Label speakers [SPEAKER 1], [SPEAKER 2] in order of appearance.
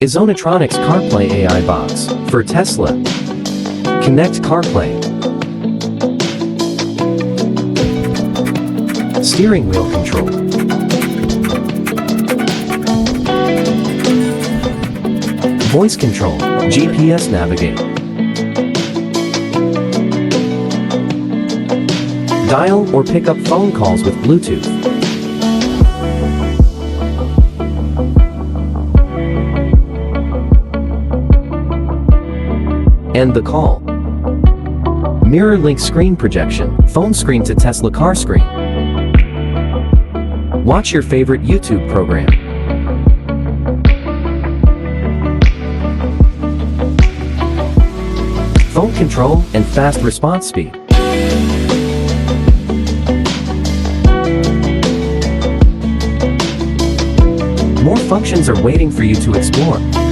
[SPEAKER 1] Ezonetronics CarPlay AI Box for Tesla. Connect CarPlay. Steering wheel control. Voice control, GPS navigate. Dial or pick up phone calls with Bluetooth. End the call. Mirror link screen projection, phone screen to Tesla car screen. Watch your favorite YouTube program. Phone control and fast response speed. More functions are waiting for you to explore.